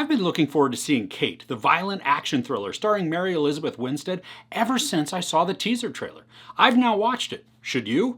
I've been looking forward to seeing Kate, the violent action thriller starring Mary Elizabeth Winstead, ever since I saw the teaser trailer. I've now watched it. Should you?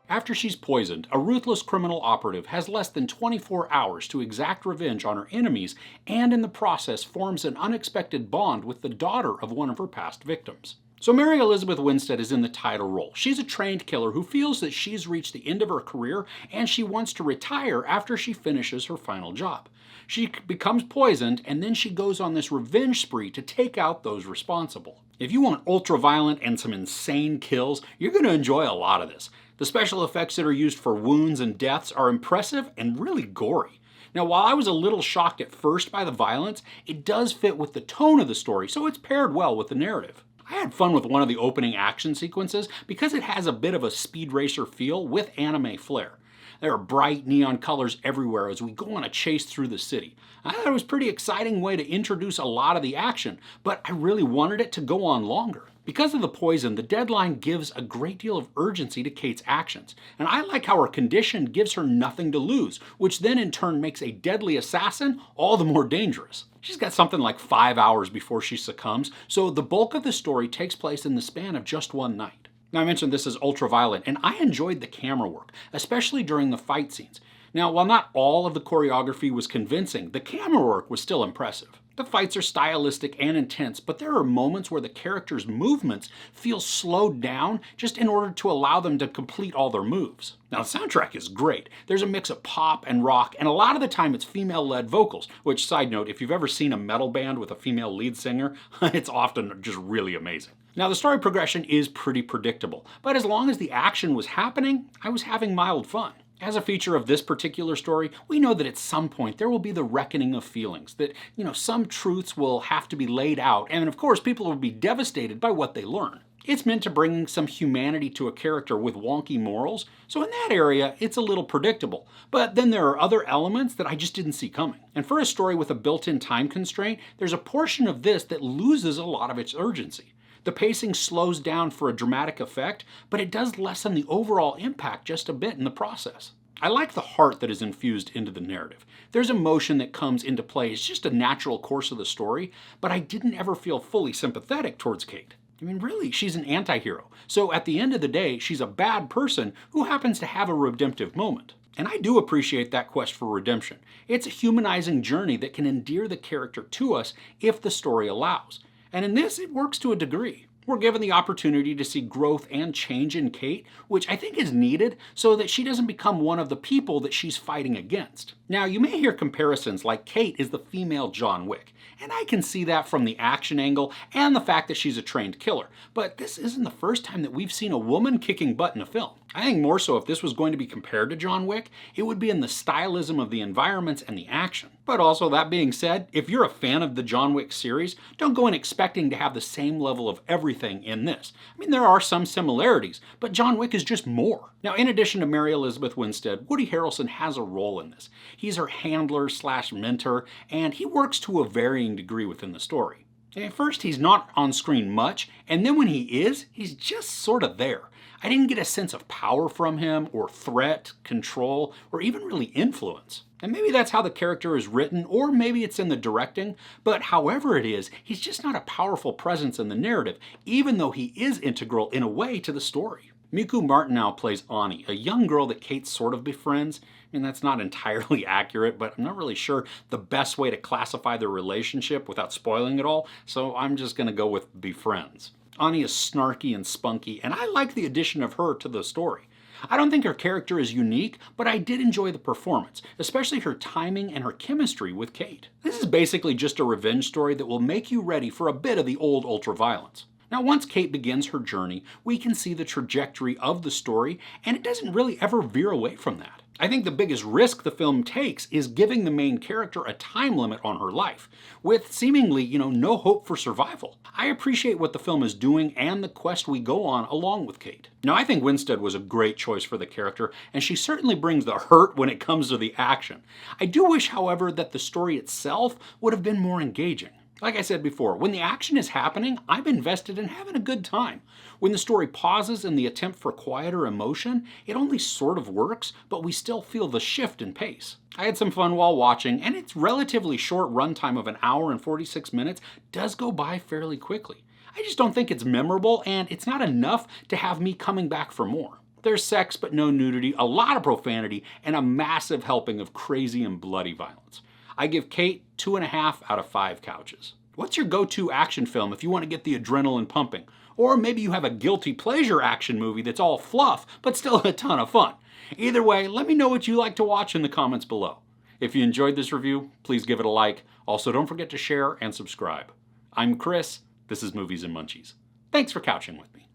After she's poisoned, a ruthless criminal operative has less than 24 hours to exact revenge on her enemies and in the process forms an unexpected bond with the daughter of one of her past victims. So Mary Elizabeth Winstead is in the title role. She's a trained killer who feels that she's reached the end of her career and she wants to retire after she finishes her final job. She becomes poisoned and then she goes on this revenge spree to take out those responsible. If you want ultra-violent and some insane kills, you're going to enjoy a lot of this. The special effects that are used for wounds and deaths are impressive and really gory. Now, while I was a little shocked at first by the violence, it does fit with the tone of the story, so it's paired well with the narrative. I had fun with one of the opening action sequences because it has a bit of a speed racer feel with anime flair. There are bright neon colors everywhere as we go on a chase through the city. I thought it was a pretty exciting way to introduce a lot of the action, but I really wanted it to go on longer. Because of the poison, the deadline gives a great deal of urgency to Kate's actions, and I like how her condition gives her nothing to lose, which then in turn makes a deadly assassin all the more dangerous. She's got something like 5 hours before she succumbs, so the bulk of the story takes place in the span of just one night. Now, I mentioned this is ultra-violent, and I enjoyed the camera work, especially during the fight scenes. Now, while not all of the choreography was convincing, the camera work was still impressive. The fights are stylistic and intense, but there are moments where the characters' movements feel slowed down just in order to allow them to complete all their moves. Now, the soundtrack is great. There's a mix of pop and rock, and a lot of the time it's female-led vocals, which, side note, if you've ever seen a metal band with a female lead singer, it's often just really amazing. Now, the story progression is pretty predictable, but as long as the action was happening, I was having mild fun. As a feature of this particular story, we know that at some point there will be the reckoning of feelings, that, some truths will have to be laid out, and of course people will be devastated by what they learn. It's meant to bring some humanity to a character with wonky morals, so in that area it's a little predictable. But then there are other elements that I just didn't see coming. And for a story with a built-in time constraint, there's a portion of this that loses a lot of its urgency. The pacing slows down for a dramatic effect, but it does lessen the overall impact just a bit in the process. I like the heart that is infused into the narrative. There's emotion that comes into play. It's just a natural course of the story, but I didn't ever feel fully sympathetic towards Kate. I mean, really, she's an anti-hero. So at the end of the day, she's a bad person who happens to have a redemptive moment. And I do appreciate that quest for redemption. It's a humanizing journey that can endear the character to us if the story allows. And in this, it works to a degree. We're given the opportunity to see growth and change in Kate, which I think is needed so that she doesn't become one of the people that she's fighting against. Now, you may hear comparisons like Kate is the female John Wick, and I can see that from the action angle and the fact that she's a trained killer. But this isn't the first time that we've seen a woman kicking butt in a film. I think more so if this was going to be compared to John Wick, it would be in the stylism of the environments and the action. But also, that being said, if you're a fan of the John Wick series, don't go in expecting to have the same level of everything in this. I mean, there are some similarities, but John Wick is just more. Now, in addition to Mary Elizabeth Winstead, Woody Harrelson has a role in this. He's her handler/mentor, and he works to a varying degree within the story. At first, he's not on screen much, and then when he is, he's just sort of there. I didn't get a sense of power from him, or threat, control, or even really influence. And maybe that's how the character is written, or maybe it's in the directing, but however it is, he's just not a powerful presence in the narrative, even though he is integral in a way to the story. Miku Martineau plays Ani, a young girl that Kate sort of befriends. I mean, that's not entirely accurate, but I'm not really sure the best way to classify their relationship without spoiling it all, so I'm just going to go with befriends. Ani is snarky and spunky, and I like the addition of her to the story. I don't think her character is unique, but I did enjoy the performance, especially her timing and her chemistry with Kate. This is basically just a revenge story that will make you ready for a bit of the old ultra-violence. Now, once Kate begins her journey, we can see the trajectory of the story, and it doesn't really ever veer away from that. I think the biggest risk the film takes is giving the main character a time limit on her life, with seemingly, no hope for survival. I appreciate what the film is doing and the quest we go on along with Kate. Now, I think Winstead was a great choice for the character, and she certainly brings the hurt when it comes to the action. I do wish, however, that the story itself would have been more engaging. Like I said before, when the action is happening, I'm invested in having a good time. When the story pauses in the attempt for quieter emotion, it only sort of works, but we still feel the shift in pace. I had some fun while watching, and its relatively short runtime of an hour and 46 minutes does go by fairly quickly. I just don't think it's memorable, and it's not enough to have me coming back for more. There's sex but no nudity, a lot of profanity, and a massive helping of crazy and bloody violence. I give Kate 2.5 out of 5 couches. What's your go-to action film if you want to get the adrenaline pumping? Or maybe you have a guilty pleasure action movie that's all fluff, but still a ton of fun. Either way, let me know what you like to watch in the comments below. If you enjoyed this review, please give it a like. Also, don't forget to share and subscribe. I'm Chris. This is Movies and Munchies. Thanks for couching with me.